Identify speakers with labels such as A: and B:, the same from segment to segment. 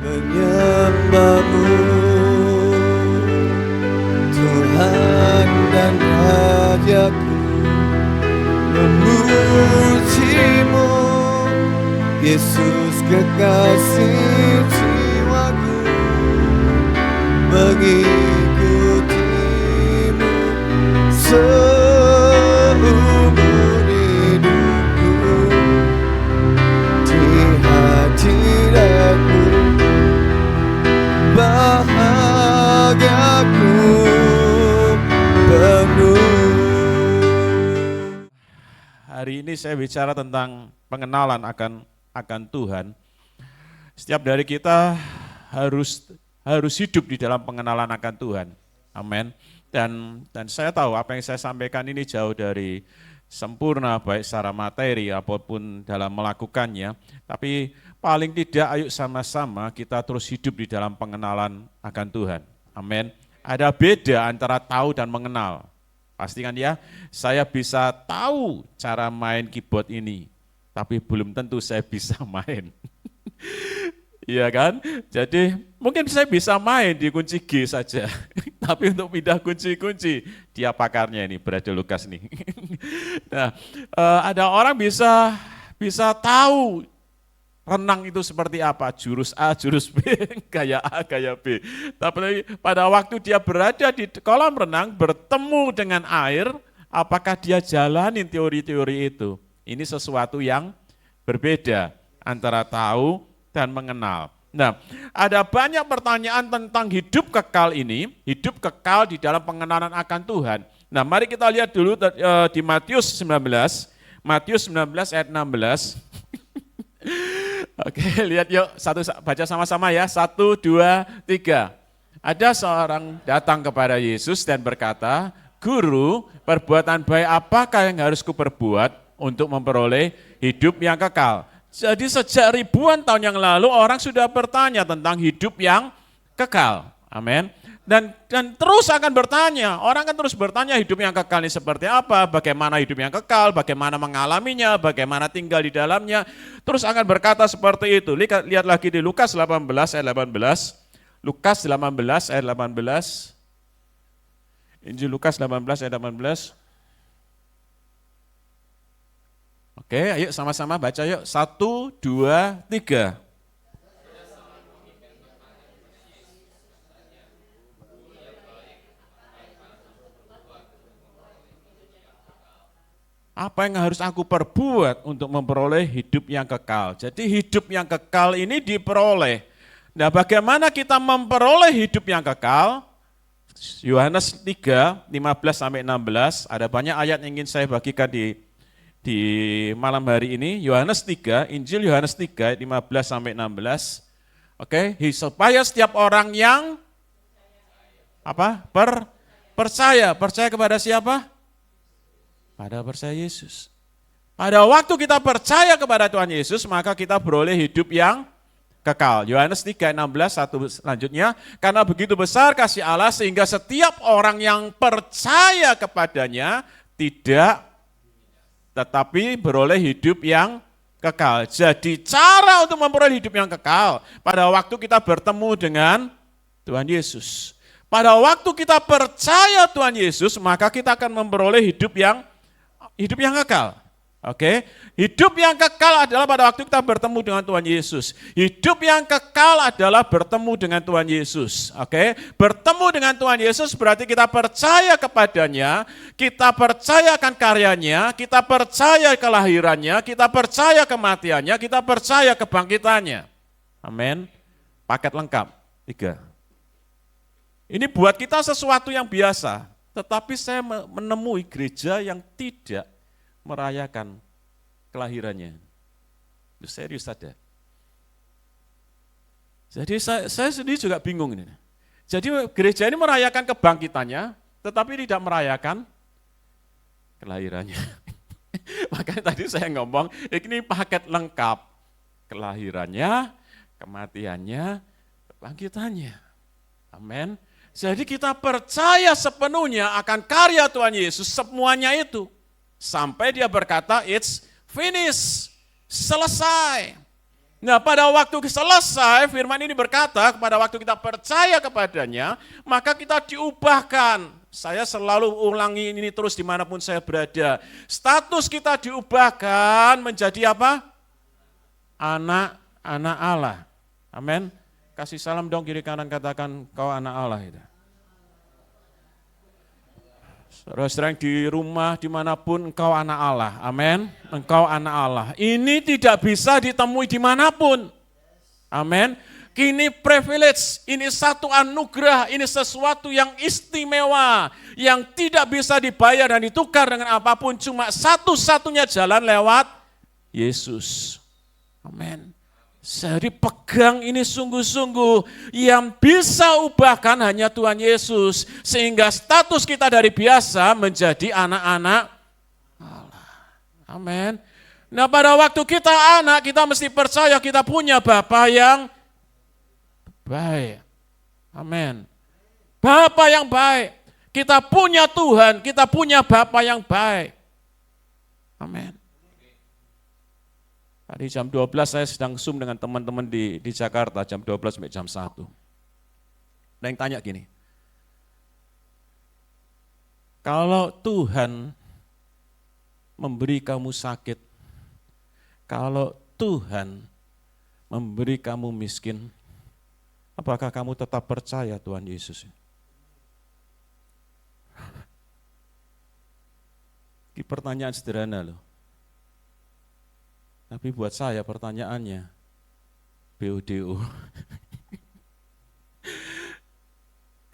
A: menyembahmu, Tuhan dan Rajaku, memujimu, Yesus kekasih jiwaku, mengikutimu seumur hidupku, di hadiratmu bahagiaku penuh.
B: Hari ini saya bicara tentang pengenalan akan Tuhan. Setiap dari kita harus hidup di dalam pengenalan akan Tuhan. Amin. Dan saya tahu apa yang saya sampaikan ini jauh dari sempurna baik secara materi apapun dalam melakukannya. Tapi paling tidak ayo sama-sama kita terus hidup di dalam pengenalan akan Tuhan. Amin. Ada beda antara tahu dan mengenal. Pastikan ya, saya bisa tahu cara main keyboard ini, tapi belum tentu saya bisa main. Iya kan? Jadi mungkin saya bisa main di kunci G saja, tapi untuk pindah kunci-kunci, dia pakarnya ini, Brother Lukas nih. Nah, ada orang bisa tahu renang itu seperti apa, jurus A, jurus B, gaya A, gaya B. Tapi pada waktu dia berada di kolam renang, bertemu dengan air, apakah dia jalanin teori-teori itu? Ini sesuatu yang berbeda antara tahu dan mengenal. Nah, ada banyak pertanyaan tentang hidup kekal ini, hidup kekal di dalam pengenalan akan Tuhan. Nah, mari kita lihat dulu di Matius 19 ayat 16. Oke, lihat yuk, baca sama-sama ya, 1, 2, 3. Ada seorang datang kepada Yesus dan berkata, Guru, perbuatan baik apakah yang harus kuperbuat untuk memperoleh hidup yang kekal? Jadi sejak ribuan tahun yang lalu orang sudah bertanya tentang hidup yang kekal. Amin. Dan terus akan bertanya, orang akan terus bertanya hidup yang kekal ini seperti apa, bagaimana hidup yang kekal, bagaimana mengalaminya, bagaimana tinggal di dalamnya, terus akan berkata seperti itu. Lihat lagi di Lukas 18 ayat 18, Lukas 18 ayat 18, Injil Lukas 18 ayat 18. Oke, ayo sama-sama baca yuk, 1, 2, 3. Apa yang harus aku perbuat untuk memperoleh hidup yang kekal? Jadi hidup yang kekal ini diperoleh. Nah, bagaimana kita memperoleh hidup yang kekal? Yohanes 3, 15-16, ada banyak ayat yang ingin saya bagikan di malam hari ini. Yohanes 3, Injil Yohanes 3, 15-16. Oke, supaya setiap orang yang percaya kepada siapa? Pada percaya Yesus. Pada waktu kita percaya kepada Tuhan Yesus, maka kita beroleh hidup yang kekal. Yohanes 3:16, satu selanjutnya, karena begitu besar kasih Allah sehingga setiap orang yang percaya kepadanya tidak, tetapi beroleh hidup yang kekal. Jadi cara untuk memperoleh hidup yang kekal, pada waktu kita bertemu dengan Tuhan Yesus. Pada waktu kita percaya Tuhan Yesus, maka kita akan memperoleh hidup yang kekal. Oke, hidup yang kekal adalah pada waktu kita bertemu dengan Tuhan Yesus. Hidup yang kekal adalah bertemu dengan Tuhan Yesus. Oke, bertemu dengan Tuhan Yesus berarti kita percaya kepadanya, kita percaya akan karyanya, kita percaya kelahirannya, kita percaya kematiannya, kita percaya kebangkitannya. Amin. Paket lengkap 3. Ini buat kita sesuatu yang biasa. Tetapi saya menemui gereja yang tidak merayakan kelahirannya. Itu serius saja. Jadi saya sendiri juga bingung ini. Jadi gereja ini merayakan kebangkitannya, tetapi tidak merayakan kelahirannya. Makanya tadi saya ngomong, ini paket lengkap. Kelahirannya, kematiannya, kebangkitannya. Amin. Jadi kita percaya sepenuhnya akan karya Tuhan Yesus, semuanya itu. Sampai dia berkata, it's finished, selesai. Nah, pada waktu selesai, firman ini berkata, pada waktu kita percaya kepadanya, maka kita diubahkan. Saya selalu ulangi ini terus dimanapun saya berada. Status kita diubahkan menjadi apa? Anak-anak Allah. Amin. Kasih salam dong kiri kanan, katakan kau anak Allah itu. Saudara-saudara yang di rumah dimanapun engkau anak Allah, amin. Engkau anak Allah. Ini tidak bisa ditemui dimanapun, amin. Ini privilege, ini satu anugerah, ini sesuatu yang istimewa, yang tidak bisa dibayar dan ditukar dengan apapun, cuma satu-satunya jalan lewat Yesus, amin. Jadi pegang ini sungguh-sungguh, yang bisa ubahkan hanya Tuhan Yesus. Sehingga status kita dari biasa menjadi anak-anak Allah. Amin. Nah, pada waktu kita anak, kita mesti percaya kita punya Bapa yang baik. Amin. Bapa yang baik. Kita punya Tuhan, kita punya Bapa yang baik. Amin. Tadi jam 12 saya sedang Zoom dengan teman-teman di Jakarta, jam 12 sampai jam 1. Ada yang tanya gini, kalau Tuhan memberi kamu sakit, kalau Tuhan memberi kamu miskin, apakah kamu tetap percaya Tuhan Yesus? Ini pertanyaan sederhana loh. Tapi buat saya pertanyaannya, BODO.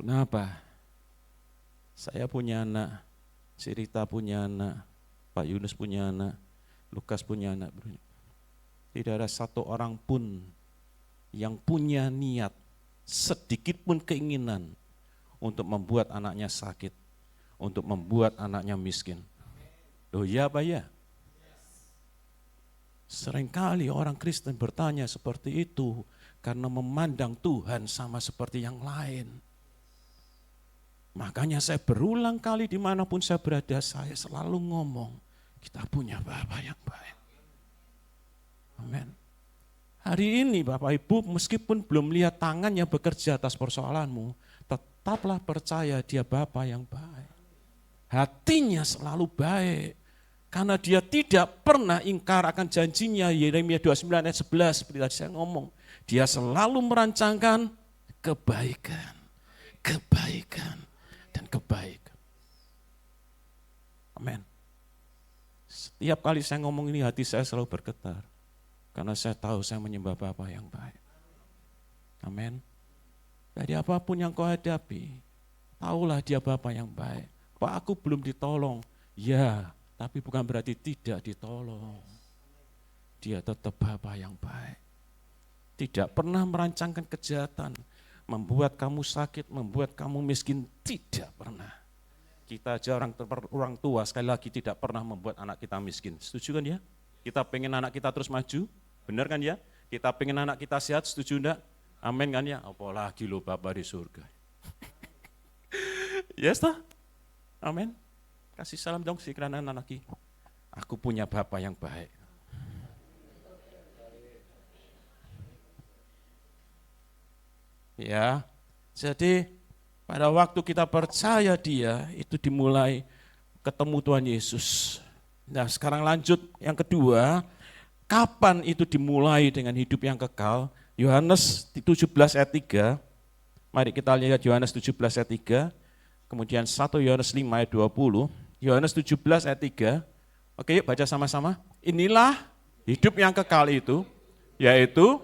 B: Kenapa? Saya punya anak, Sirita punya anak, Pak Yunus punya anak, Lukas punya anak. Tidak ada satu orang pun yang punya niat, sedikit pun keinginan untuk membuat anaknya sakit, untuk membuat anaknya miskin. Loh ya apa ya? Seringkali orang Kristen bertanya seperti itu karena memandang Tuhan sama seperti yang lain. Makanya saya berulang kali dimanapun saya berada, saya selalu ngomong, kita punya Bapa yang baik. Amin. Hari ini Bapak Ibu meskipun belum lihat tangannya bekerja atas persoalanmu, tetaplah percaya dia Bapa yang baik. Hatinya selalu baik. Karena dia tidak pernah ingkar akan janjinya, Yeremia 29 ayat 11, seperti tadi saya ngomong. Dia selalu merancangkan kebaikan, kebaikan, dan kebaikan. Amin. Setiap kali saya ngomong ini hati saya selalu bergetar. Karena saya tahu saya menyembah Bapa yang baik. Amin. Jadi apapun yang kau hadapi, tahulah dia Bapa yang baik. Pak, aku belum ditolong. Ya, tapi bukan berarti tidak ditolong. Dia tetap Bapa yang baik. Tidak pernah merancangkan kejahatan, membuat kamu sakit, membuat kamu miskin, tidak pernah. Kita aja orang tua sekali lagi tidak pernah membuat anak kita miskin. Setuju kan ya? Kita pengen anak kita terus maju, benar kan ya? Kita pengen anak kita sehat, setuju enggak? Amin kan ya? Apalagi lo Bapa di surga. Yes toh? Amin. Kasih salam dong si kanan anakku. Aku punya Bapa yang baik. Ya, jadi pada waktu kita percaya dia, itu dimulai ketemu Tuhan Yesus. Nah sekarang lanjut yang kedua, kapan itu dimulai dengan hidup yang kekal? Yohanes 17 ayat 3, mari kita lihat Yohanes 17 ayat 3, kemudian 1 Yohanes 5 ayat 20, Yohanes 17 ayat 3, oke yuk baca sama-sama. Inilah hidup yang kekal itu, yaitu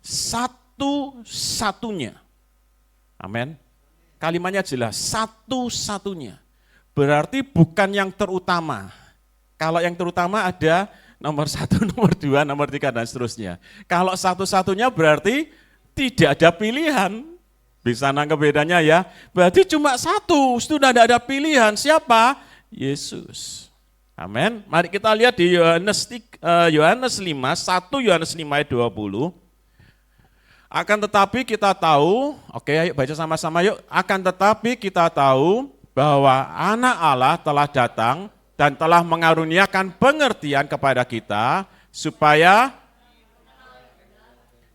B: satu-satunya. Amin. Kalimatnya jelas, satu-satunya. Berarti bukan yang terutama. Kalau yang terutama ada nomor 1, nomor 2, nomor 3, dan seterusnya. Kalau satu-satunya berarti tidak ada pilihan. Bisa nangkep bedanya ya. Berarti cuma satu, sudah tidak ada pilihan. Siapa? Yesus. Amin. Mari kita lihat di Yohanes 5, 1 Yohanes 5 ayat 20. Akan tetapi kita tahu, oke ayo baca sama-sama yuk. Akan tetapi kita tahu bahwa anak Allah telah datang dan telah mengaruniakan pengertian kepada kita supaya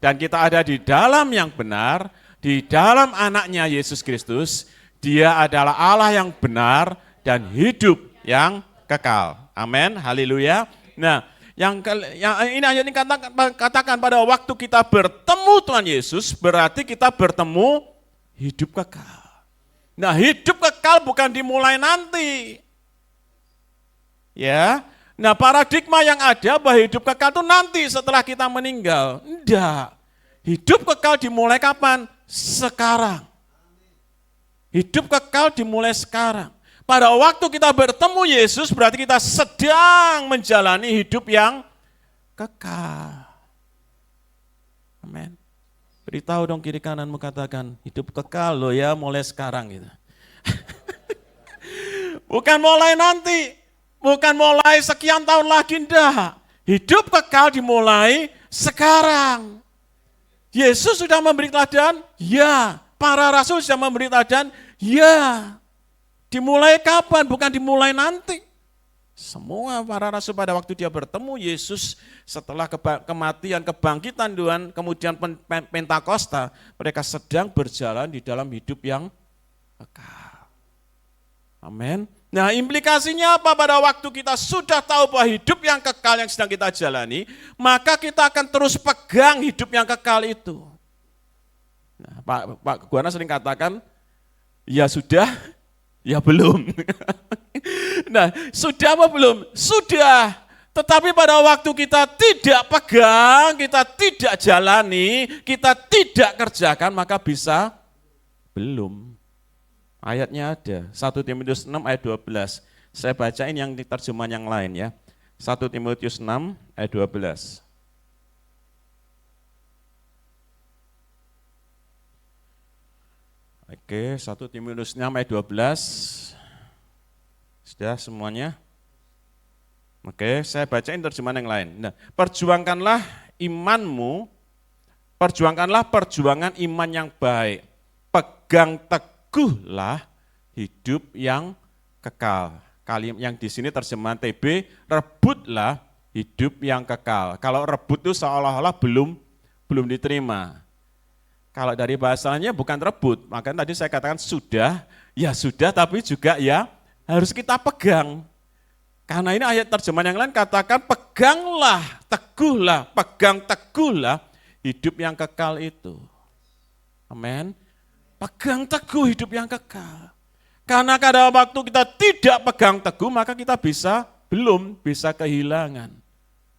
B: dan kita ada di dalam yang benar, di dalam anaknya Yesus Kristus. Dia adalah Allah yang benar dan hidup yang kekal. Amin, haleluya. Nah, yang ini katakan pada waktu kita bertemu Tuhan Yesus, berarti kita bertemu hidup kekal. Nah, hidup kekal bukan dimulai nanti. Ya, nah paradigma yang ada bahwa hidup kekal itu nanti setelah kita meninggal. Enggak. Hidup kekal dimulai kapan? Sekarang. Hidup kekal dimulai sekarang. Pada waktu kita bertemu Yesus berarti kita sedang menjalani hidup yang kekal. Amin. Beritahu dong kiri kananmu, katakan, hidup kekal loh ya mulai sekarang gitu. Bukan mulai nanti, bukan mulai sekian tahun lagi, enggak. Hidup kekal dimulai sekarang. Yesus sudah memberi teladan? Ya. Para rasul sudah memberi teladan? Ya. Dimulai kapan? Bukan dimulai nanti. Semua para rasul pada waktu dia bertemu Yesus setelah kematian, kebangkitan Tuhan, kemudian Pentakosta, mereka sedang berjalan di dalam hidup yang kekal. Amin. Nah, implikasinya apa? Pada waktu kita sudah tahu bahwa hidup yang kekal yang sedang kita jalani, maka kita akan terus pegang hidup yang kekal itu. Nah, Pak Guana sering katakan, ya sudah, ya belum. Nah, sudah apa belum? Sudah. Tetapi pada waktu kita tidak pegang, kita tidak jalani, kita tidak kerjakan, maka bisa belum. Ayatnya ada, 1 Timotius 6 ayat 12. Saya bacain yang terjemahan yang lain ya. 1 Timotius 6 ayat 12. Oke, 1 Timotius 6 ayat 12. Sudah semuanya? Oke, saya bacain terjemahan yang lain. Nah, perjuangkanlah imanmu, perjuangkanlah perjuangan iman yang baik. Pegang teguhlah hidup yang kekal. Kalimat yang di sini terjemahan TB, rebutlah hidup yang kekal. Kalau rebut itu seolah-olah belum diterima. Kalau dari bahasanya bukan rebut, makanya tadi saya katakan sudah, ya sudah, tapi juga ya harus kita pegang. Karena ini ayat terjemahan yang lain katakan peganglah, teguhlah, pegang teguhlah hidup yang kekal itu. Amin. Pegang teguh hidup yang kekal. Karena pada waktu kita tidak pegang teguh, maka kita belum bisa kehilangan.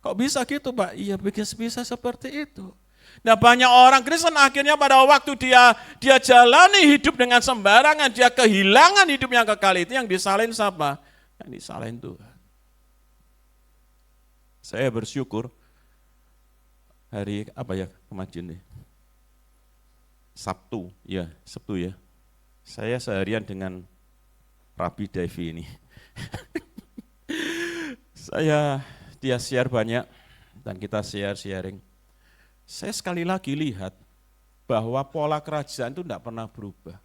B: Kok bisa gitu Pak? Iya bisa seperti itu. Nah banyak orang Kristen akhirnya pada waktu dia jalani hidup dengan sembarangan, dia kehilangan hidup yang kekal itu, yang disalahin siapa? Yang disalahin Tuhan. Saya bersyukur hari kemarin nih? Sabtu ya. Saya seharian dengan Rabi Devi ini. Dia share banyak dan kita sharing. Saya sekali lagi lihat bahwa pola kerajaan itu tidak pernah berubah.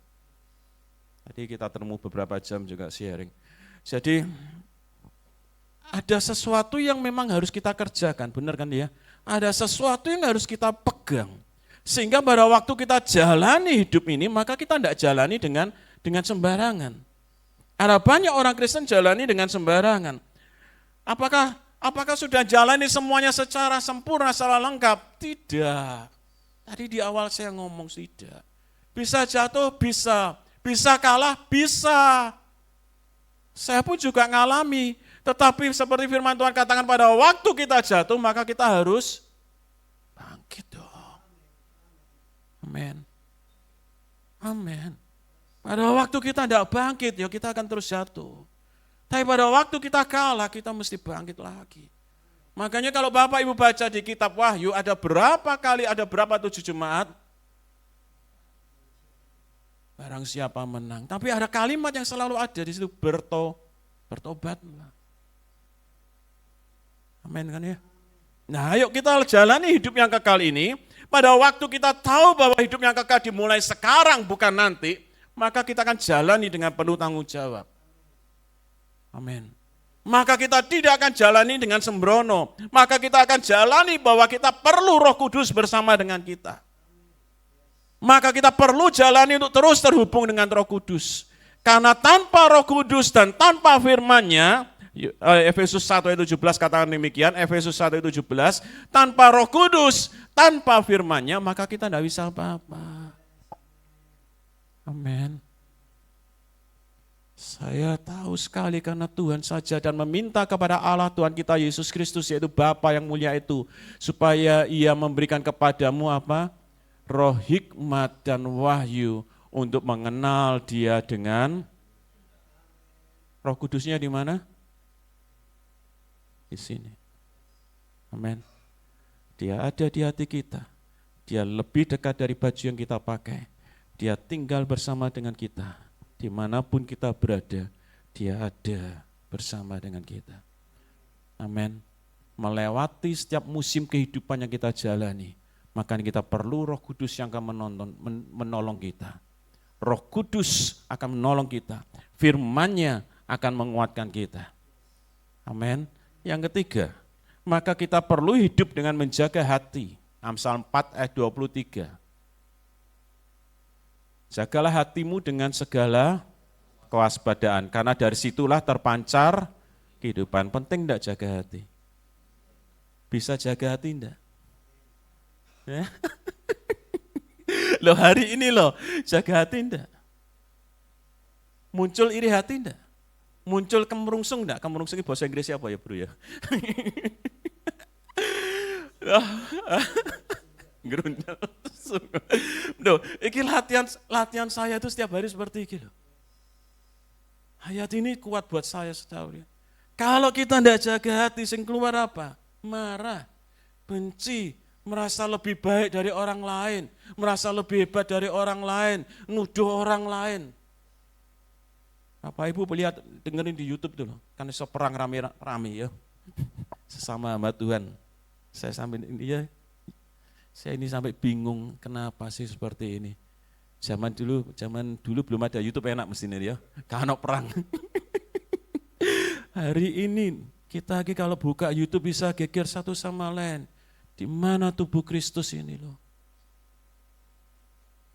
B: Tadi kita ketemu beberapa jam juga sharing. Jadi ada sesuatu yang memang harus kita kerjakan, benar kan ya? Ada sesuatu yang harus kita pegang. Sehingga pada waktu kita jalani hidup ini, maka kita tidak jalani dengan sembarangan. Ada banyak orang Kristen jalani dengan sembarangan. Apakah sudah jalani semuanya secara sempurna, secara lengkap? Tidak. Tadi di awal saya ngomong tidak. Bisa jatuh, bisa. Bisa kalah, bisa. Saya pun juga ngalami. Tetapi seperti firman Tuhan katakan pada waktu kita jatuh, maka kita harus bangkit dong. Amin. Amin. Pada waktu kita tidak bangkit, ya kita akan terus jatuh. Tapi pada waktu kita kalah, kita mesti bangkit lagi. Makanya kalau Bapak Ibu baca di kitab Wahyu, ada berapa 7 jemaat? Barang siapa menang. Tapi ada kalimat yang selalu ada di situ, bertobatlah. Amin kan ya? Nah ayo kita jalani hidup yang kekal ini. Pada waktu kita tahu bahwa hidup yang kekal dimulai sekarang bukan nanti, maka kita akan jalani dengan penuh tanggung jawab. Amin. Maka kita tidak akan jalani dengan sembrono, maka kita akan jalani bahwa kita perlu Roh Kudus bersama dengan kita. Maka kita perlu jalani untuk terus terhubung dengan Roh Kudus. Karena tanpa Roh Kudus dan tanpa firman-Nya, Efesus 1 ayat 17 katakan demikian, Efesus 1 ayat 17, tanpa Roh Kudus, tanpa firman-Nya, maka kita tidak bisa apa-apa. Amin. Saya tahu sekali karena Tuhan saja dan meminta kepada Allah Tuhan kita Yesus Kristus yaitu Bapa yang mulia itu supaya Ia memberikan kepadamu apa? Roh hikmat dan wahyu untuk mengenal Dia dengan Roh Kudusnya di mana? Di sini. Amin. Dia ada di hati kita. Dia lebih dekat dari baju yang kita pakai. Dia tinggal bersama dengan kita. Dimanapun kita berada, Dia ada bersama dengan kita. Amin. Melewati setiap musim kehidupan yang kita jalani, maka kita perlu Roh Kudus yang akan menolong kita. Roh Kudus akan menolong kita. Firman-Nya akan menguatkan kita. Amin. Yang ketiga, maka kita perlu hidup dengan menjaga hati. Amsal 4 ayat 23. Jagalah hatimu dengan segala kewaspadaan, karena dari situlah terpancar kehidupan. Penting enggak jaga hati? Bisa jaga hati enggak? Ya? Loh hari ini loh, jaga hati enggak? Muncul iri hati enggak? Muncul kemerungsung enggak? Kemerungsung itu bahasa Inggrisnya apa ya bro ya? Gerundel. Loh, iki latihan saya itu setiap hari seperti ini loh. Hayat ini kuat buat saya setahu ya. Kalau kita tidak jaga hati, sing keluar apa? Marah, benci, merasa lebih baik dari orang lain, merasa lebih hebat dari orang lain, nuduh orang lain. Bapak Ibu lihat, dengerin di YouTube tuh loh, kan iso perang rame-rame ya. Sesama hamba Tuhan. Saya sampai ini sampai bingung kenapa sih seperti ini. Zaman dulu belum ada YouTube enak mestinya ya. Karena perang. Hari ini kita kalau buka YouTube bisa geger satu sama lain. Di mana tubuh Kristus ini loh.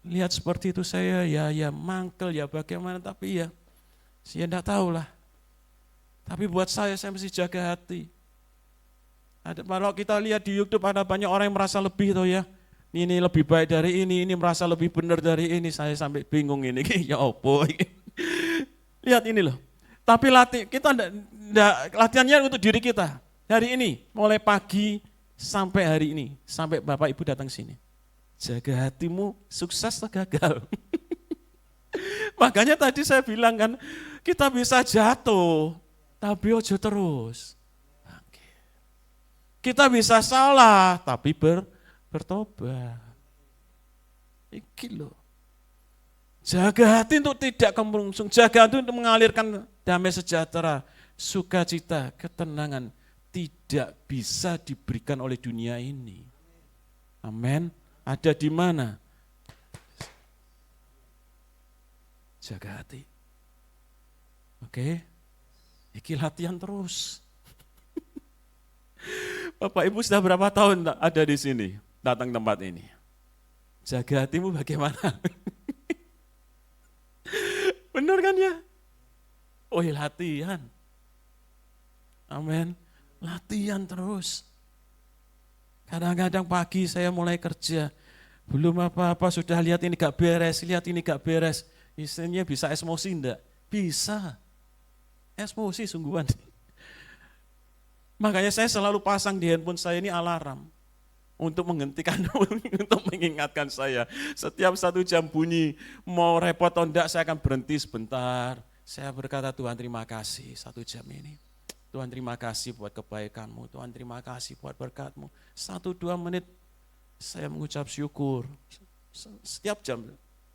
B: Lihat seperti itu saya ya mangkel ya bagaimana tapi ya saya enggak tahu lah. Tapi buat saya mesti jaga hati. Kalau kita lihat di YouTube ada banyak orang yang merasa lebih tuh ya. Ini lebih baik dari ini merasa lebih benar dari ini. Saya sampai bingung ini, ya opo. Lihat ini loh. Tapi latihannya untuk diri kita. Hari ini, mulai pagi sampai hari ini. Sampai Bapak Ibu datang sini. Jaga hatimu, sukses atau gagal. Makanya tadi saya bilang kan, kita bisa jatuh, tapi ojo terus. Kita bisa salah, tapi bertobat. Iki loh. Jaga hati untuk tidak kemerungsung, jaga hati untuk mengalirkan damai sejahtera, sukacita, ketenangan. Tidak bisa diberikan oleh dunia ini. Amin. Ada di mana? Jaga hati. Oke. Iki latihan terus. Bapak Ibu sudah berapa tahun ada di sini, datang tempat ini? Jaga hatimu bagaimana? Benar kan ya? Oh ya latihan. Amin. Latihan terus. Kadang-kadang pagi saya mulai kerja, belum apa-apa sudah lihat ini gak beres, lihat ini gak beres. Istilahnya bisa emosi enggak? Bisa. Emosi sungguhan. Makanya saya selalu pasang di handphone saya ini alarm untuk menghentikan, untuk mengingatkan saya. Setiap 1 jam bunyi, mau repot atau enggak saya akan berhenti sebentar. Saya berkata Tuhan terima kasih 1 jam ini. Tuhan terima kasih buat kebaikanmu, Tuhan terima kasih buat berkat-Mu. 1-2 menit saya mengucap syukur. Setiap jam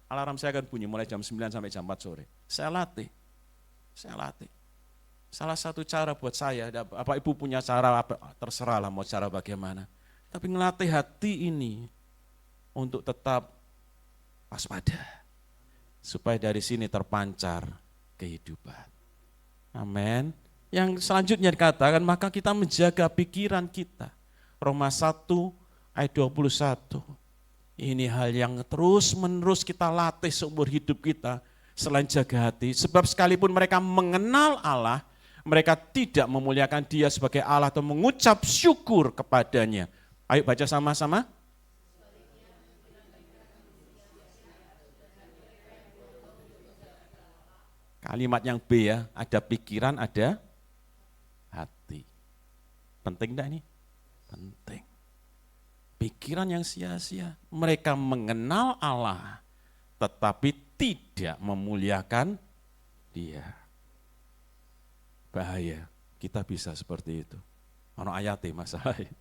B: alarm saya akan bunyi mulai jam 9 sampai jam 4 sore. Saya latih. Salah satu cara buat saya, Bapak Ibu punya cara, terserah lah mau cara bagaimana. Tapi ngelatih hati ini untuk tetap waspada. supaya dari sini terpancar kehidupan. Amin. Yang selanjutnya dikatakan, maka kita menjaga pikiran kita. Roma 1 ayat 21. Ini hal yang terus menerus kita latih seumur hidup kita selain jaga hati. Sebab sekalipun mereka mengenal Allah, mereka tidak memuliakan Dia sebagai Allah atau mengucap syukur kepadanya. Ayo baca sama-sama. Kalimat yang B ya, ada pikiran, ada hati. Penting enggak ini? Penting. Pikiran yang sia-sia. Mereka mengenal Allah, tetapi tidak memuliakan Dia. Bahaya, kita bisa seperti itu. Ono ayatnya masalahnya.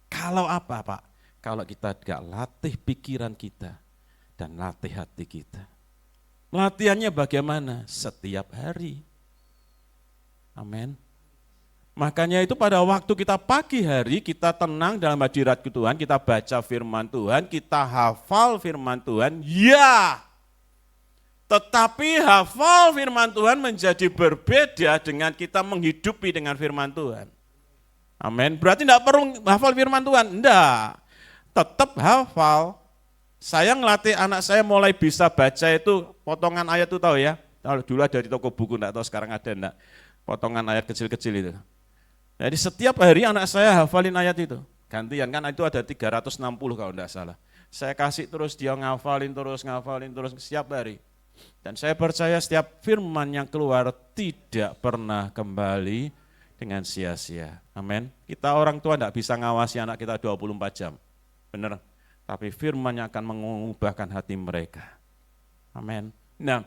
B: Kalau apa Pak? Kalau kita tidak latih pikiran kita dan latih hati kita. Latihannya bagaimana? Setiap hari. Amin. Makanya itu pada waktu kita pagi hari, kita tenang dalam hadirat Tuhan, kita baca firman Tuhan, kita hafal firman Tuhan, ya. Tetapi hafal firman Tuhan menjadi berbeda dengan kita menghidupi dengan firman Tuhan. Amin. Berarti tidak perlu hafal firman Tuhan, enggak. Tetap hafal. Saya ngelatih anak saya mulai bisa baca itu, potongan ayat itu tahu ya. Kalau dulu ada di toko buku, enggak tahu sekarang ada enggak. Potongan ayat kecil-kecil itu. Jadi setiap hari anak saya hafalin ayat itu. Gantian kan itu ada 360 kalau enggak salah. Saya kasih terus dia ngafalin terus setiap hari. Dan saya percaya setiap firman yang keluar tidak pernah kembali dengan sia-sia. Amin. Kita orang tua enggak bisa ngawasi anak kita 24 jam. Benar. Tapi firman yang akan mengubahkan hati mereka. Amin. Nah,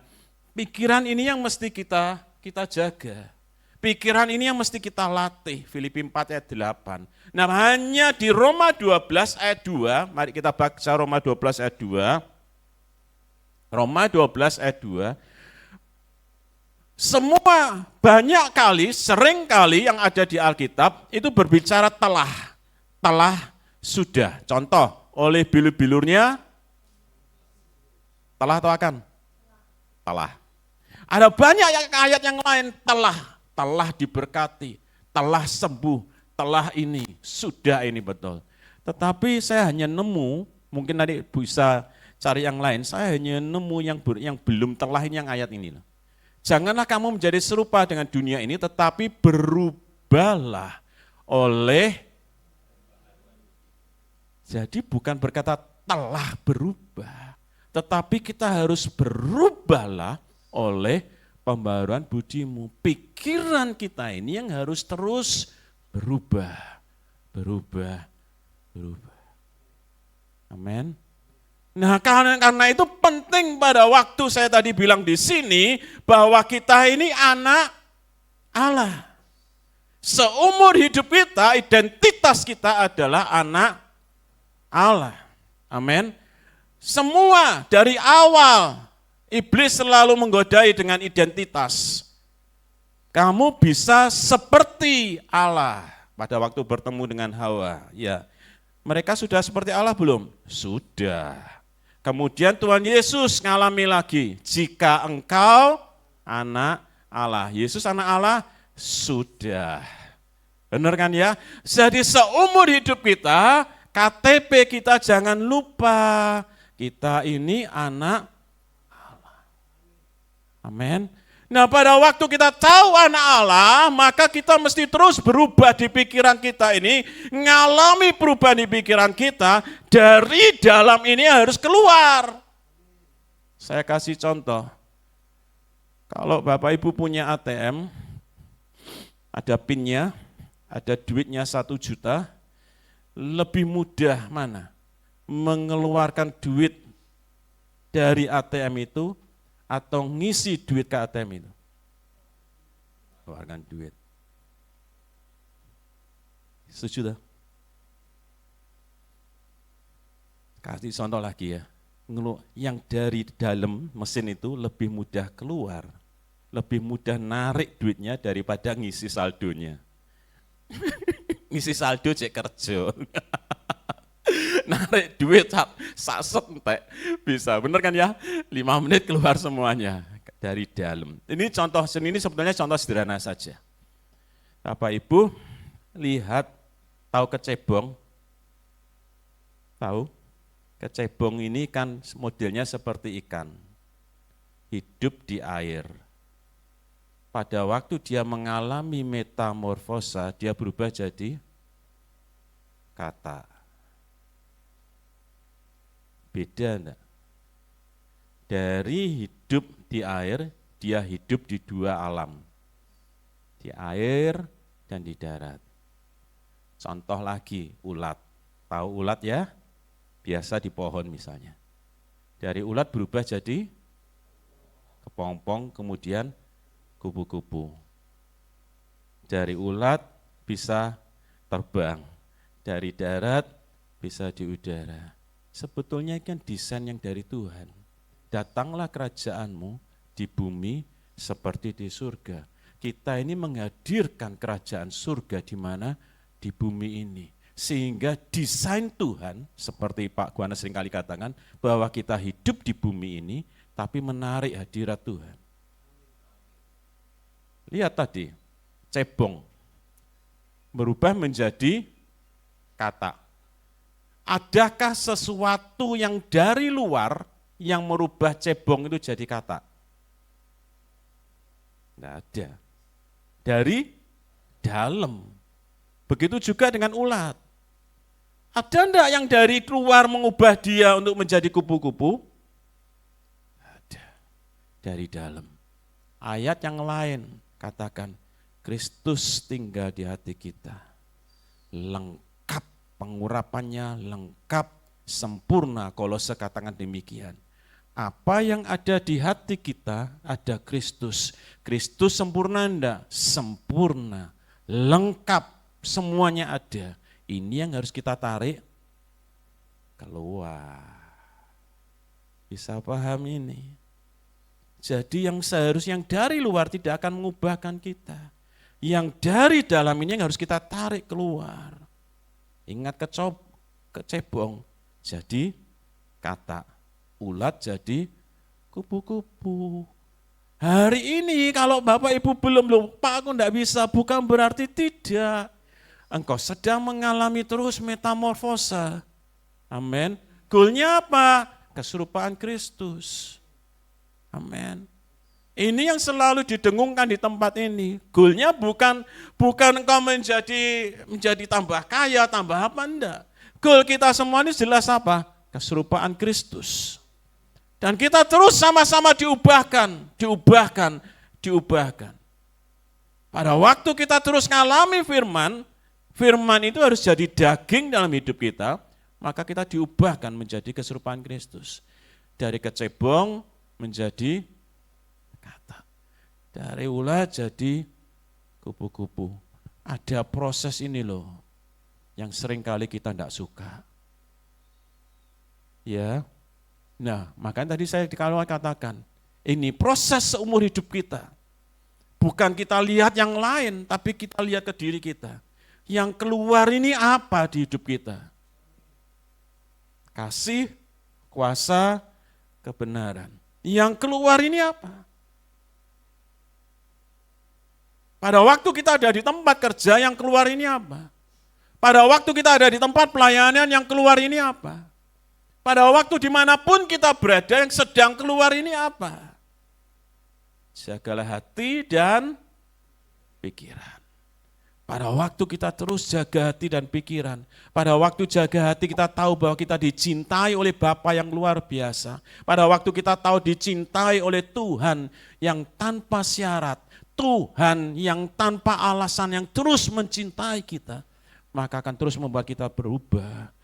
B: pikiran ini yang mesti kita jaga. Pikiran ini yang mesti kita latih. Filipi 4 ayat 8. Nah, hanya di Roma 12 ayat 2, mari kita baca Roma 12 ayat 2. Roma 12 ayat 2. Semua banyak kali, sering kali yang ada di Alkitab itu berbicara telah. Telah sudah. Contoh, oleh bilur-bilurnya telah atau akan? Telah. Ada banyak ayat yang lain telah diberkati, telah sembuh, telah ini, sudah ini betul. Tetapi saya hanya nemu, mungkin nanti bisa cari yang lain, saya hanya nemu yang belum telah ini yang ayat ini. Janganlah kamu menjadi serupa dengan dunia ini, tetapi berubahlah oleh. Jadi bukan berkata telah berubah, tetapi kita harus berubahlah oleh pembaruan budimu. Pikiran kita ini yang harus terus berubah. Amin. Nah, karena itu penting pada waktu saya tadi bilang di sini bahwa kita ini anak Allah. Seumur hidup kita, identitas kita adalah anak Allah. Amin. Semua dari awal iblis selalu menggodai dengan identitas. Kamu bisa seperti Allah pada waktu bertemu dengan Hawa. Ya, mereka sudah seperti Allah belum? Sudah. Kemudian Tuhan Yesus ngalami lagi. Jika engkau anak Allah. Yesus anak Allah? Sudah. Benar kan ya? Jadi seumur hidup kita, KTP kita jangan lupa, kita ini anak Allah. Amin. Nah, pada waktu kita tahu anak Allah, maka kita mesti terus berubah di pikiran kita ini, ngalami perubahan di pikiran kita, dari dalam ini harus keluar. Saya kasih contoh, kalau Bapak Ibu punya ATM, ada PIN-nya, ada duitnya 1 juta, lebih mudah mana? Mengeluarkan duit dari ATM itu atau ngisi duit ke ATM itu? Keluarkan duit. Setuju dah? Kasih contoh lagi ya. Yang dari dalam mesin itu lebih mudah keluar. Lebih mudah narik duitnya daripada ngisi saldonya. Ngisi saldo cek kerja. narik duit saset entek bisa, bener kan ya? 5 menit keluar semuanya dari dalam. Ini contoh seni, ini sebetulnya contoh sederhana saja. Bapak Ibu lihat, tahu kecebong? Tahu? Kecebong ini kan modelnya seperti ikan, hidup di air. Pada waktu dia mengalami metamorfosa, dia berubah jadi kata. Beda enggak? Dari hidup di air, dia hidup di dua alam. Di air dan di darat. Contoh lagi, ulat. Tahu ulat ya? Biasa di pohon misalnya. Dari ulat berubah jadi kepompong, kemudian kupu-kupu. Dari ulat bisa terbang, dari darat bisa di udara. Sebetulnya kan desain yang dari Tuhan. Datanglah kerajaanmu di bumi seperti di surga. Kita ini menghadirkan kerajaan surga di mana? Di bumi ini. Sehingga desain Tuhan, seperti Pak Guana seringkali katakan, bahwa kita hidup di bumi ini, tapi menarik hadirat Tuhan. Lihat tadi, cebong berubah menjadi kata. Adakah sesuatu yang dari luar yang merubah cebong itu jadi kata? Tidak ada. Dari dalam. Begitu juga dengan ulat. Ada enggak yang dari luar mengubah dia untuk menjadi kupu-kupu? Ada. Dari dalam. Ayat yang lain katakan, Kristus tinggal di hati kita. Lengkap pengurapannya, lengkap, sempurna. Kolose katakan demikian. Apa yang ada di hati kita, ada Kristus. Kristus sempurna enggak? Sempurna, lengkap, semuanya ada. Ini yang harus kita tarik keluar. Bisa paham ini? Jadi yang seharusnya yang dari luar tidak akan mengubahkan kita. Yang dari dalam ini yang harus kita tarik keluar. Ingat kecebong jadi kata, ulat jadi kupu-kupu. Hari ini kalau Bapak Ibu belum lupa, aku enggak bisa, bukan berarti tidak. Engkau sedang mengalami terus metamorfosa. Amin. Goalnya apa? Keserupaan Kristus. Amin. Ini yang selalu didengungkan di tempat ini. Goalnya bukan engkau menjadi tambah kaya, tambah apa, enggak. Goal kita semua ini jelas apa? Keserupaan Kristus. Dan kita terus sama-sama diubahkan. Pada waktu kita terus ngalami firman itu harus jadi daging dalam hidup kita, maka kita diubahkan menjadi keserupaan Kristus. Dari kecebong menjadi kata. Dari ulat jadi kupu-kupu. Ada proses ini loh, yang sering kali kita tidak suka. Ya, nah makanya tadi saya katakan, ini proses seumur hidup kita. Bukan kita lihat yang lain, tapi kita lihat ke diri kita. Yang keluar ini apa di hidup kita? Kasih, kuasa, kebenaran. Yang keluar ini apa? Pada waktu kita ada di tempat kerja, yang keluar ini apa? Pada waktu kita ada di tempat pelayanan, yang keluar ini apa? Pada waktu dimanapun kita berada, yang sedang keluar ini apa? Jagalah hati dan pikiran. Pada waktu kita terus jaga hati dan pikiran, pada waktu jaga hati kita tahu bahwa kita dicintai oleh Bapa yang luar biasa. Pada waktu kita tahu dicintai oleh Tuhan yang tanpa syarat, Tuhan yang tanpa alasan, yang terus mencintai kita, maka akan terus membuat kita berubah,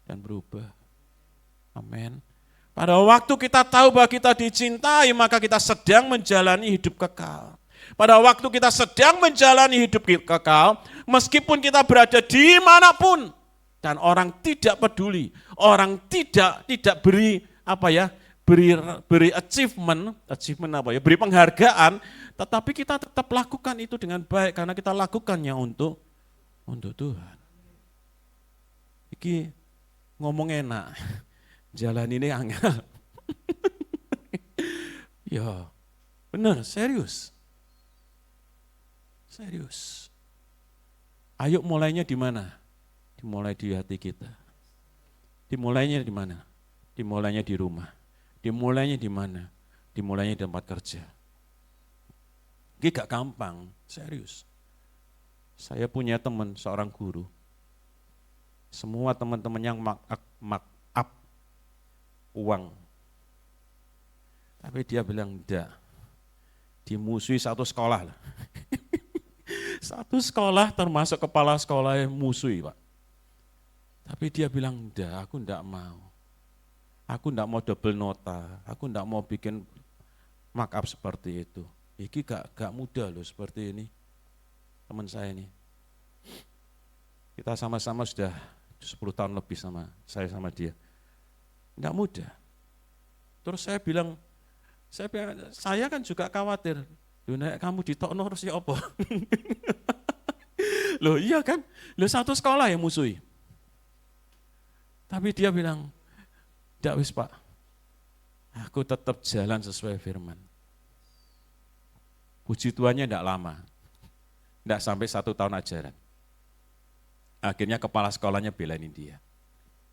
B: dan berubah. Amin. Pada waktu kita tahu bahwa kita dicintai, maka kita sedang menjalani hidup kekal. Pada waktu kita sedang menjalani hidup kekal, meskipun kita berada dimanapun, dan orang tidak peduli, orang tidak beri beri achievement beri penghargaan, tetapi kita tetap lakukan itu dengan baik karena kita lakukannya untuk Tuhan. iki ngomong enak, jalan ini angel. Ya, benar, serius. Serius. Ayo mulainya di mana? Dimulai di hati kita. Dimulainya di mana? Dimulainya di rumah. Dimulainya di mana? Dimulainya di tempat kerja. Ini gak gampang, serius. Saya punya teman, seorang guru. Semua teman-teman yang mark up uang. Tapi dia bilang enggak. Dimusuhi satu sekolah. Satu sekolah termasuk kepala sekolah yang musuhi, Pak. Tapi dia bilang enggak, aku enggak mau. Aku enggak mau double nota, aku enggak mau bikin mark up seperti itu. Iki gak mudah loh seperti ini. Teman saya ini. Kita sama-sama sudah 10 tahun lebih sama dia. Enggak mudah. Terus saya kan juga khawatir. Nek kamu ditokno terus ya apa? Loh iya kan? Loh satu sekolah yang musuhi. Tapi dia bilang, "Ndak wis Pak, aku tetap jalan sesuai firman." Puji Tuhannya ndak lama, ndak sampai 1 tahun ajaran. Akhirnya kepala sekolahnya belain dia.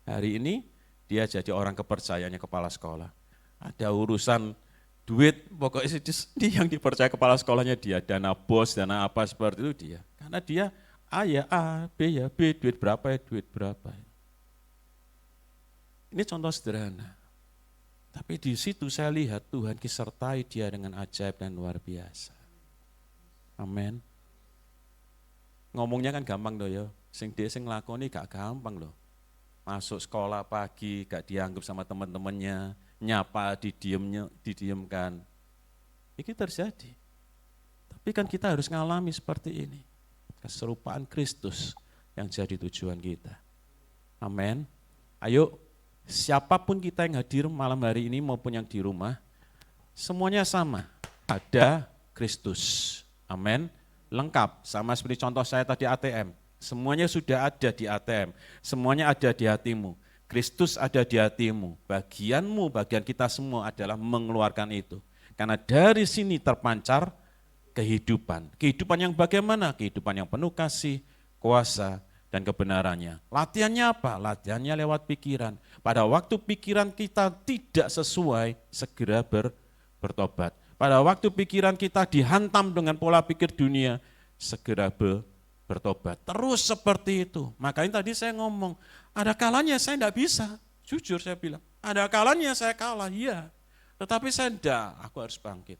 B: Hari ini dia jadi orang kepercayaannya kepala sekolah. Ada urusan duit, pokoknya dia yang dipercaya kepala sekolahnya dia, dana bos, dana apa seperti itu dia. Karena dia A ya A, B ya B, duit berapa ya duit berapa. Ini contoh sederhana. Tapi di situ saya lihat Tuhan disertai dia dengan ajaib dan luar biasa. Amin. Ngomongnya kan gampang loh ya, sing nglakoni gak gampang loh. Masuk sekolah pagi gak dianggap sama teman-temannya, nyapa didiamkan. Ini terjadi. Tapi kan kita harus ngalami seperti ini. Keserupaan Kristus yang jadi tujuan kita. Amin. Ayo, siapapun kita yang hadir malam hari ini maupun yang di rumah, semuanya sama. Ada Kristus. Amin. Lengkap, sama seperti contoh saya tadi ATM. Semuanya sudah ada di ATM. Semuanya ada di hatimu. Kristus ada di hatimu. Bagianmu, bagian kita semua adalah mengeluarkan itu. Karena dari sini terpancar kehidupan. Kehidupan yang bagaimana? Kehidupan yang penuh kasih, kuasa, dan kebenarannya. Latihannya apa? Latihannya lewat pikiran. Pada waktu pikiran kita tidak sesuai, segera bertobat. Pada waktu pikiran kita dihantam dengan pola pikir dunia, segera bertobat. Terus seperti itu. Makanya tadi saya ngomong, ada kalanya saya tidak bisa. Jujur saya bilang, ada kalanya saya kalah, iya. Tetapi saya tidak, aku harus bangkit.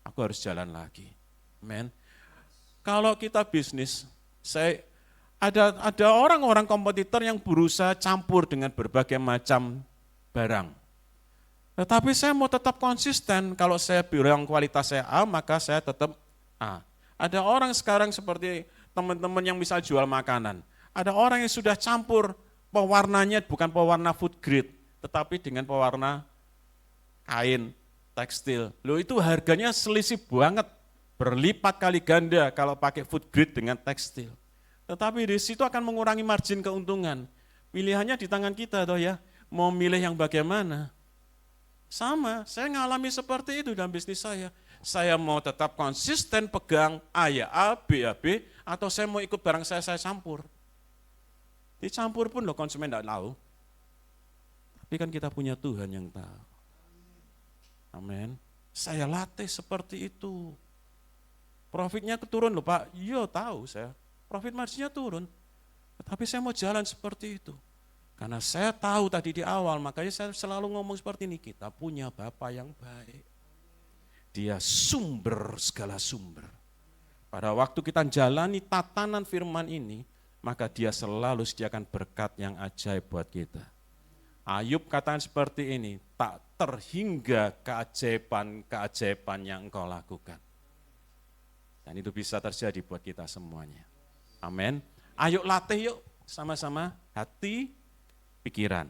B: Aku harus jalan lagi. Amen. Kalau kita bisnis, ada orang-orang kompetitor yang berusaha campur dengan berbagai macam barang. Tetapi saya mau tetap konsisten, kalau saya bilang kualitas saya A, maka saya tetap A. Ada orang sekarang seperti teman-teman yang bisa jual makanan. Ada orang yang sudah campur pewarnanya bukan pewarna food grade, tetapi dengan pewarna kain, tekstil. Loh itu harganya selisih banget, berlipat kali ganda kalau pakai food grade dengan tekstil. Tetapi di situ akan mengurangi margin keuntungan. Pilihannya di tangan kita toh ya, mau milih yang bagaimana. Sama, saya ngalami seperti itu dalam bisnis saya. Saya mau tetap konsisten pegang A ya A, B ya B, atau saya mau ikut barang saya campur. Dicampur pun loh konsumen tidak tahu. Tapi kan kita punya Tuhan yang tahu. Amin. Saya latih seperti itu. Profitnya turun loh Pak, iya tahu saya. Profit marginnya turun. Tetapi saya mau jalan seperti itu. Karena saya tahu tadi di awal, makanya saya selalu ngomong seperti ini, kita punya Bapa yang baik. Dia sumber segala sumber. Pada waktu kita jalani tatanan firman ini, maka dia selalu sediakan berkat yang ajaib buat kita. Ayub katakan seperti ini, tak terhingga keajaiban yang engkau lakukan. Dan itu bisa terjadi buat kita semuanya. Amin. Ayo latih yuk, sama-sama hati, pikiran.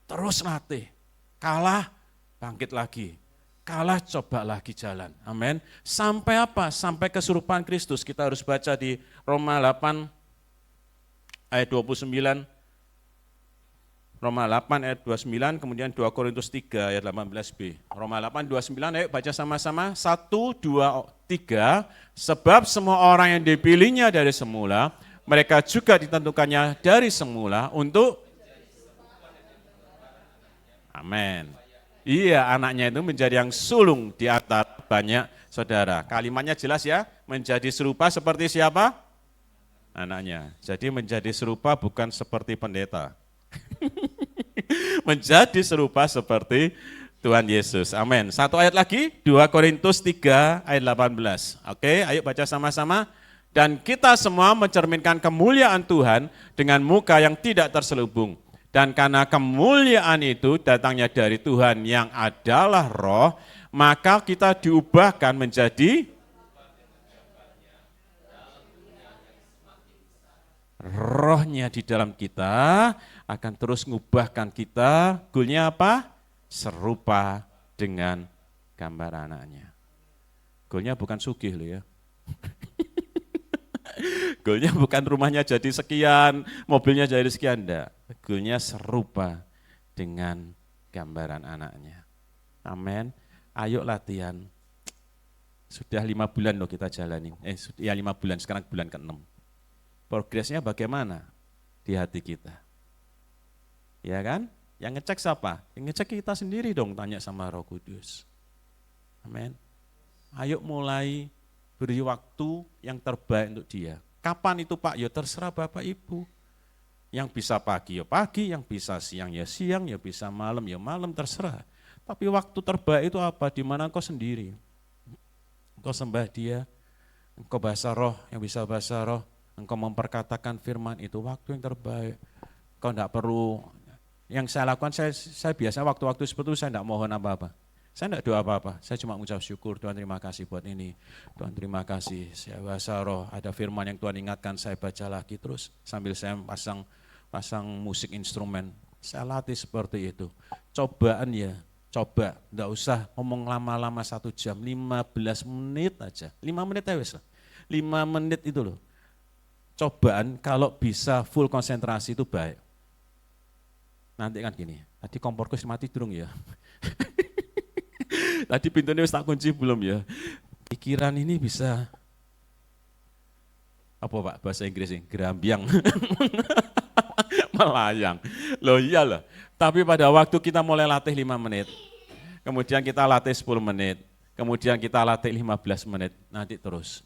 B: Terus latih, kalah, bangkit lagi. Kalah, coba lagi jalan. Amin. Sampai apa? Sampai kesurupan Kristus. Kita harus baca di Roma 8 ayat 29. Roma 8 ayat 29, kemudian 2 Korintus 3 ayat 18b. Roma 8, 29, ayo baca sama-sama. 1, 2, 3. Sebab semua orang yang dipilihnya dari semula, mereka juga ditentukannya dari semula untuk amin. Iya, anaknya itu menjadi yang sulung di antara banyak saudara. Kalimatnya jelas ya, menjadi serupa seperti siapa? Anaknya. Jadi menjadi serupa bukan seperti pendeta. Menjadi serupa seperti Tuhan Yesus. Amin. Satu ayat lagi, 2 Korintus 3 ayat 18. Oke, ayo baca sama-sama. Dan kita semua mencerminkan kemuliaan Tuhan dengan muka yang tidak terselubung. Dan karena kemuliaan itu datangnya dari Tuhan yang adalah roh, maka kita diubahkan menjadi rohnya di dalam kita akan terus mengubahkan kita. Goalnya apa? Serupa dengan gambar anaknya. Goalnya bukan sugih loh ya. Goalnya bukan rumahnya jadi sekian, mobilnya jadi sekian, enggak. Goalnya serupa dengan gambaran anaknya. Amin. Ayo latihan. Sudah 5 bulan loh kita jalanin. 5 bulan, sekarang bulan ke-6. Progresnya bagaimana di hati kita? Ya kan? Yang ngecek siapa? Yang ngecek kita sendiri dong, tanya sama Roh Kudus. Amin. Ayo mulai beri waktu yang terbaik untuk dia. Kapan itu Pak? Ya terserah Bapak Ibu. Yang bisa pagi ya pagi, yang bisa siang ya siang, ya bisa malam ya malam, terserah. Tapi waktu terbaik itu apa? Di mana engkau sendiri. Engkau sembah dia, engkau bahasa roh, yang bisa bahasa roh, engkau memperkatakan firman itu waktu yang terbaik. Engkau enggak perlu, yang saya lakukan, saya biasa waktu-waktu seperti itu saya enggak mohon apa-apa. Saya enggak doa apa-apa, saya cuma mengucap syukur, Tuhan terima kasih buat ini. Tuhan terima kasih, saya bahasa roh, ada firman yang Tuhan ingatkan, saya baca lagi terus. Sambil saya pasang musik instrumen, saya latih seperti itu. Cobaan ya, coba, enggak usah ngomong lama-lama 1 jam, 15 menit aja. 5 menit aja wes lah, 5 menit itu loh. Cobaan kalau bisa full konsentrasi itu baik. Nanti kan gini, tadi komporku mati durung ya. Tadi pintunya wis tak kunci belum ya. Pikiran ini bisa, apa Pak bahasa Inggrisnya, gerambiang, melayang. Loh iyalah, tapi pada waktu kita mulai latih 5 menit, kemudian kita latih 10 menit, kemudian kita latih 15 menit, nanti terus.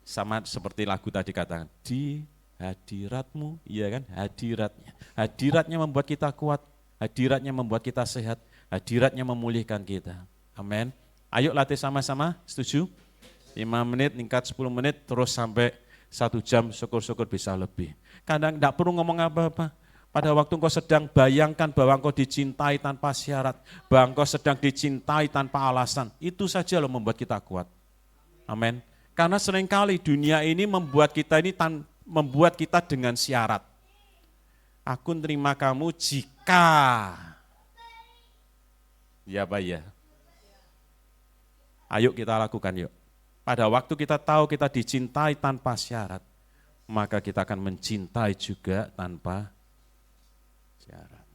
B: Sama seperti lagu tadi katakan, di hadiratmu, iya kan, hadiratnya. Hadiratnya membuat kita kuat, hadiratnya membuat kita sehat, hadiratnya memulihkan kita. Amin. Ayo latih sama-sama, setuju? 5 menit, meningkat 10 menit, terus sampai 1 jam, syukur-syukur bisa lebih. Kadang enggak perlu ngomong apa-apa. Pada waktu engkau sedang bayangkan bahwa engkau dicintai tanpa syarat, bahwa engkau sedang dicintai tanpa alasan, itu saja loh membuat kita kuat. Amin. Karena seringkali dunia ini membuat kita dengan syarat. Aku terima kamu jika, ya Pak ya. Ayo kita lakukan yuk. Pada waktu kita tahu kita dicintai tanpa syarat, maka kita akan mencintai juga tanpa syarat.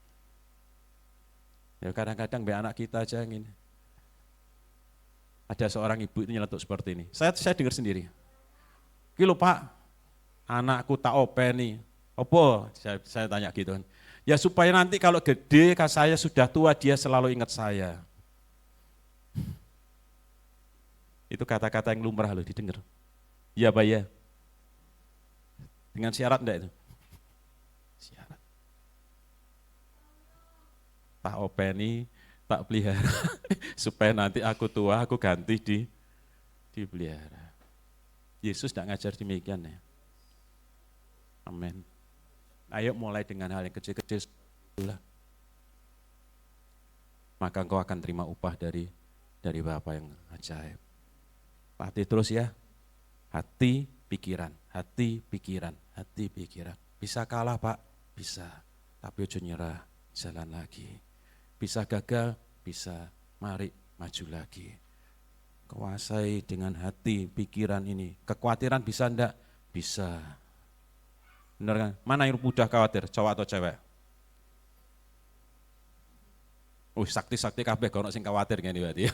B: Ya kadang-kadang be anak kita aja yang ini. Ada seorang ibu itu nyeletuk seperti ini. Saya dengar sendiri. Kilo Pak, anakku tak openi. Apa? Saya tanya gitu kan. Ya supaya nanti kalau gede, saya sudah tua, dia selalu ingat saya. Itu kata-kata yang lumrah loh didengar. Iya Pak ya. Dengan syarat enggak itu? Syarat. Tak openi, tak pelihara. Supaya nanti aku tua, aku ganti dipelihara. Yesus tidak ngajar demikian ya. Amin. Ayo mulai dengan hal yang kecil-kecil. Maka engkau akan terima upah dari Bapa yang ajaib. Latih terus ya. Hati, pikiran, hati, pikiran, hati, pikiran. Bisa kalah Pak? Bisa. Tapi ojo nyerah, jalan lagi. Bisa gagal? Bisa. Mari maju lagi. Kuasai dengan hati, pikiran ini. Kekhawatiran bisa enggak? Bisa. Benar kan? Mana yang mudah khawatir, cowok atau cewek? sakti-sakti kabeh kono sing khawatir ngene berarti ya.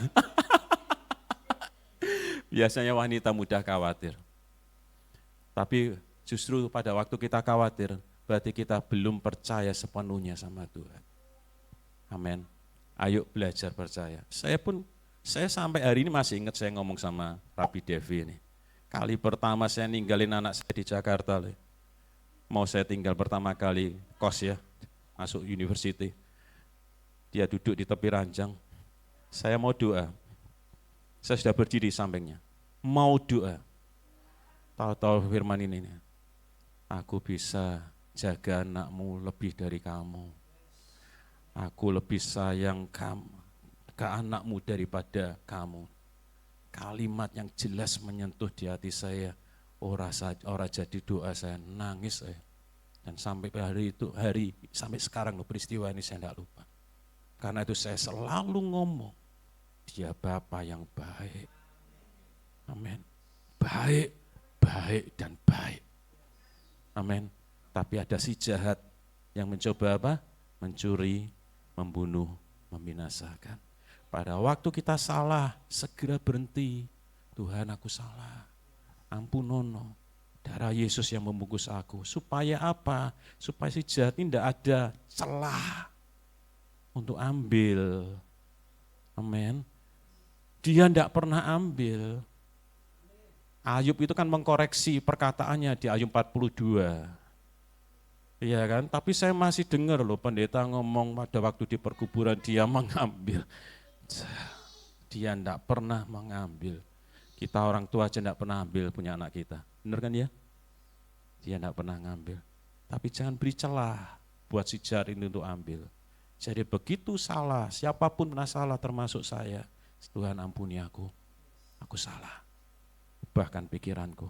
B: Biasanya wanita mudah khawatir. Tapi justru pada waktu kita khawatir, berarti kita belum percaya sepenuhnya sama Tuhan. Amin. Ayo belajar percaya. Saya sampai hari ini masih ingat saya ngomong sama Rabi Devi ini. Kali pertama saya ninggalin anak saya di Jakarta. Mau saya tinggal pertama kali kos ya, masuk university. Dia duduk di tepi ranjang. Saya mau doa. Saya sudah berdiri di sampingnya. Mau doa. Tahu-tahu firman ini. Aku bisa jaga anakmu lebih dari kamu. Aku lebih sayang ke anakmu daripada kamu. Kalimat yang jelas menyentuh di hati saya. Ora jadi doa saya, nangis saya. Dan sampai sampai sekarang peristiwa ini saya tidak lupa. Karena itu saya selalu ngomong, dia Bapa yang baik. Amin. Baik, baik dan baik. Amin. Tapi ada si jahat yang mencoba apa? Mencuri, membunuh, membinasakan. Pada waktu kita salah, segera berhenti. Tuhan, aku salah. Ampunono. Darah Yesus yang membungkus aku. Supaya apa? Supaya si jahat ini tidak ada celah untuk ambil. Amin. Dia tidak pernah ambil. Ayub itu kan mengkoreksi perkataannya di Ayub 42. Iya kan? Tapi saya masih dengar loh pendeta ngomong pada waktu di perkuburan dia mengambil. Dia tidak pernah mengambil. Kita orang tua aja tidak pernah ambil punya anak kita. Benar kan ya? Dia tidak pernah ngambil. Tapi jangan beri celah buat si jahat ini untuk ambil. Jadi begitu salah, siapapun pernah salah termasuk saya. Tuhan ampuni aku salah. Bahkan pikiranku,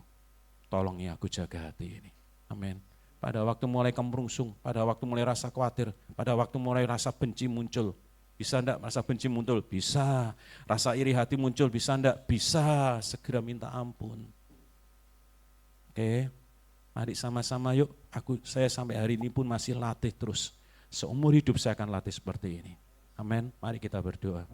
B: tolong ya aku jaga hati ini. Amin. Pada waktu mulai kemerungsung, pada waktu mulai rasa khawatir, pada waktu mulai rasa benci muncul. Bisa enggak rasa benci muncul? Bisa. Rasa iri hati muncul? Bisa enggak? Bisa. Segera minta ampun. Oke, mari sama-sama yuk. Saya sampai hari ini pun masih latih terus. Seumur hidup saya akan latih seperti ini. Amin. Mari kita berdoa.